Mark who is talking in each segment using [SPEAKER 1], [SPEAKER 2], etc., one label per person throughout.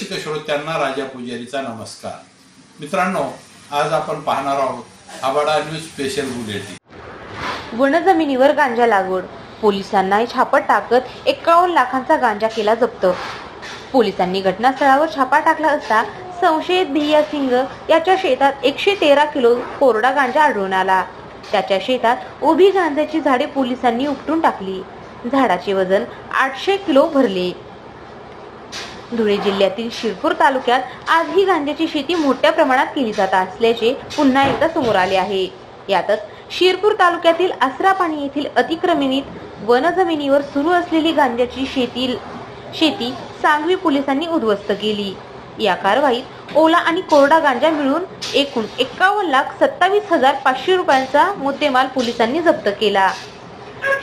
[SPEAKER 1] रसिक श्रोत्यांना राजा पुजारीचा नमस्कार. मित्रांनो, आज आपण पाहणार आहोत आबाडा न्यूज स्पेशल बुलेटिन.
[SPEAKER 2] वनजमिनीवर गांजा लागवड, पोलिसांना छापा टाकत 51 लाखांचा गांजा केला जप्त. पोलिसांनी घटनास्थळावर छापा टाकला असता संशयित भिया सिंग याच्या शेतात 113 किलो कोरडा गांजा आढळून आला. त्याच्या शेतात उभी गांजाची झाडे पोलिसांनी उपटून टाकली. झाडाचे वजन 800 किलो भरले. धुळे जिल्ह्यातील शिरपूर तालुक्यात आजही गांजाची शेती मोठ्या प्रमाणात केली जात असल्याचे पुन्हा एकदा समोर आले आहे. यातच शिरपूर तालुक्यातील आसरापाणी येथील अतिक्रमणित वनजमिनीवर सुरू असलेली गांजाची शेती सांगवी पोलिसांनी उद्ध्वस्त केली. या कारवाईत ओला आणि कोरडा गांजा मिळून एकूण 51,27,500 रुपयांचा मुद्देमाल पोलिसांनी जप्त केला.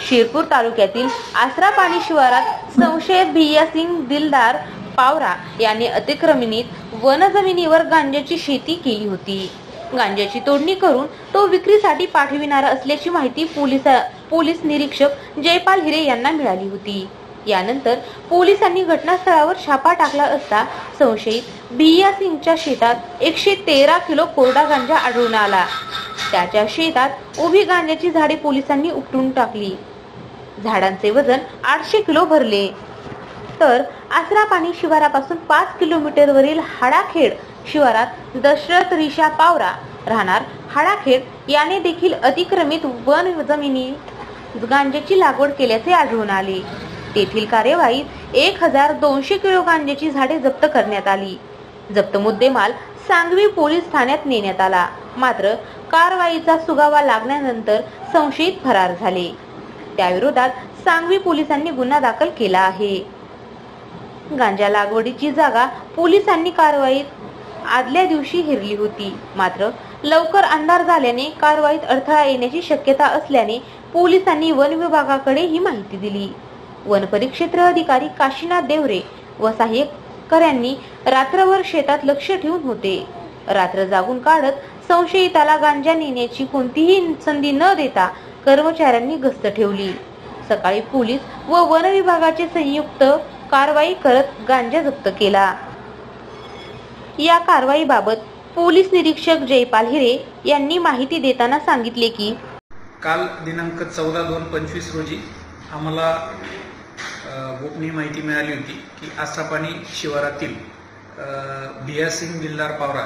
[SPEAKER 2] शिरपूर तालुक्यातील आसरापाणी शिवारात संशयित भिया सिंग दिलदार पावरा याने अतिक्रमणित वनजमिनीवर गांजाची शेती केली होती. गांजाची तोडणी करून तो विक्रीसाठी पाठविणार असल्याची माहिती पोलीस निरीक्षक जयपाल हिरे यांना मिळाली होती. यानंतर पोलिसांनी घटनास्थळावर छापा टाकला असता संशयित भिया सिंगच्या शेतात 113 किलो कोरडा गांजा आढळून आला. त्याच्या शेतात उभी गांजाची झाडे पोलिसांनी उपटून टाकली. झाडांचे वजन 800 किलो भरले. तर आसरापाणी शिवारापासून 5 किलोमीटरवरील हाडाखेड शिवारात दशरथ रिशा पावरा राहणार हाडाखेड याने देखील अतिक्रमित वन जमिनीत गांजाची लागवड केल्याचे आढळून आले. तेथील कार्यवाहीत 1,200 किलो गांजाची झाडे जप्त करण्यात आली. जप्त मुद्देमाल सांगवी पोलीस ठाण्यात नेण्यात आला. मात्र कारवाईचा सुगावा लागल्यानंतर संशयित फरार झाले. त्याविरोधात सांगवी पोलिसांनी गुन्हा दाखल केला आहे. गांजा लागवडीची जागा पोलिसांनी कारवाईत आदल्या दिवशी हेरली होती. मात्र लवकर अंधार झाल्याने कारवाईत अडथळा येण्याची शक्यता असल्याने पोलिसांनी वन विभागाकडे ही माहिती दिली. वन परिक्षेत्र अधिकारी काशीनाथ देवरे व सहाय्यकांनी रात्रभर शेतात लक्ष ठेवून होते. रात्र जागून काढत संशयिताला गांजा नेण्याची कोणतीही संधी न देता कर्मचाऱ्यांनी गस्त ठेवली. सकाळी पोलीस व वन विभागाचे संयुक्त कारवाई करत गांजा जप्त केला. या कारवाईबाबत पोलीस निरीक्षक जयपाल हिरे यांनी माहिती देताना सांगितले की
[SPEAKER 3] काल दिनांक 14/2/25 रोजी आम्हाला गोपनीय माहिती मिळाली होती की आसरापाणी शिवारातील भिया सिंग दिलदार पावरा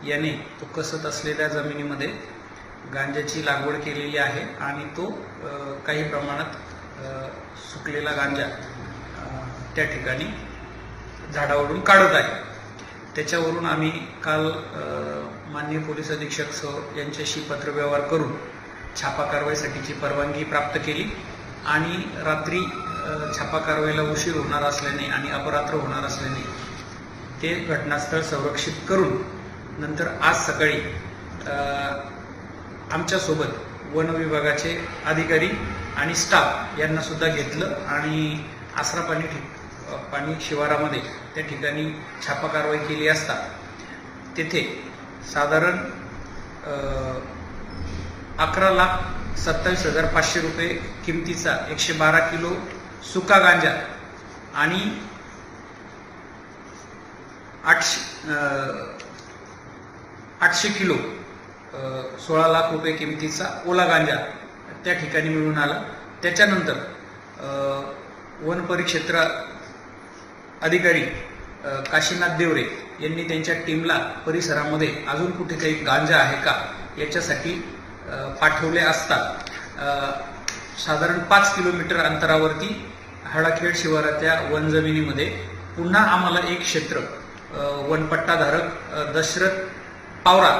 [SPEAKER 3] याने तो कसत असलेल्या जमिनीमध्ये गांजाची लागवड केलेली आहे आणि तो काही प्रमाणात सुकलेला गांजा त्या ठिकाणी झाडावरून काढत आहे. त्याच्यावरून आम्ही काल माननीय पोलीस अधीक्षक सर यांच्याशी पत्रव्यवहार करून छापा कारवाईसाठीची परवानगी प्राप्त केली आणि रात्री छापा कारवाईला उशीर होणार असल्याने आणि अपरात्र होणार असल्याने ते घटनास्थळ संरक्षित करून नंतर आज सकाळी आमच्यासोबत वन विभागाचे अधिकारी आणि स्टाफ यांना सुद्धा घेतलं आणि आसरापाणी शिवारामध्ये त्या ठिकाणी छापा कारवाई केली असता तेथे साधारण 11,27,500 रुपये किमतीचा 112 किलो सुका गांजा आणि 800 किलो 16 लाख रुपये किमतीचा ओला गांजा त्या ठिकाणी मिळून आला. त्याच्यानंतर वन परिक्षेत्र अधिकारी काशीनाथ देवरे यांनी त्यांच्या टीमला परिसरामध्ये अजून कुठे काही गांजा आहे का याच्यासाठी पाठवले असता साधारण 5 किलोमीटर अंतरावरती हाडाखेड शिवाराच्या वन जमिनीमध्ये पुन्हा आम्हाला एक क्षेत्र वनपट्टाधारक दशरथ पावरा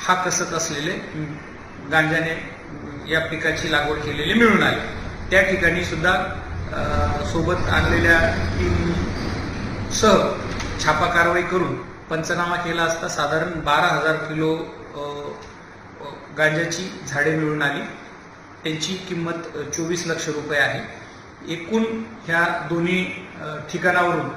[SPEAKER 3] हा कसत असलेले गांजाने या पिकाची लागवड केलेली मिळून आली. त्या ठिकाणी सुद्धा सोबत आणलेल्या टीमसह छापा कारवाई करून पंचनामा केला असता साधारण 12,000 किलो गांजाची झाडे मिळून आली. त्यांची किंमत 24 लाख रुपये आहे. एकूण ह्या दोन्ही ठिकाणावरून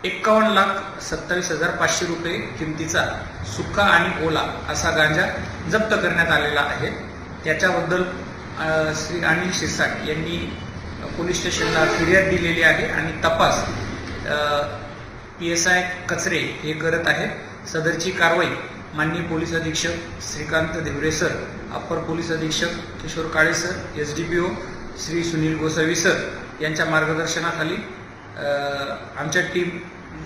[SPEAKER 3] 51,27,500 रुपये किमतीचा सुका आणि ओला असा गांजा जप्त करण्यात आलेला आहे. त्याच्याबद्दल श्री अनिल शिरसाट यांनी पोलीस स्टेशनला फिर्याद दिलेली आहे आणि तपास PSI कचरे हे करत आहे. सदरची कारवाई माननीय पोलीस अधीक्षक Shrikant Dhiware sir, upper police अधीक्षक Kishor Kale sir, SDPO Shri Sunil Gosavi sir यांच्या मार्गदर्शनाखाली आमच्या टीम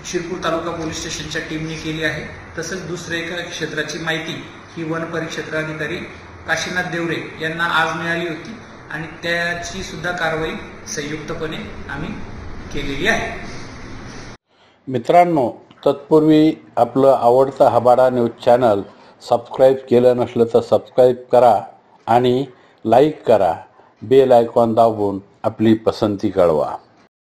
[SPEAKER 3] शिरपूर तालुका पोलीस स्टेशनच्या टीमने केली आहे. तसंच दुसऱ्या एका क्षेत्राची माहिती ही वन परिक्षेत्राधिकारी काशीनाथ देवरे यांना आज मिळाली होती आणि त्याची सुद्धा कारवाई संयुक्तपणे आम्ही केलेली आहे.
[SPEAKER 1] मित्रांनो, तत्पूर्वी आपलं आवडतं हबाडा न्यूज चॅनल सबस्क्राईब केलं नसलं तर सबस्क्राईब करा आणि लाईक करा. बेल आयकॉन दाबून आपली पसंती कळवा.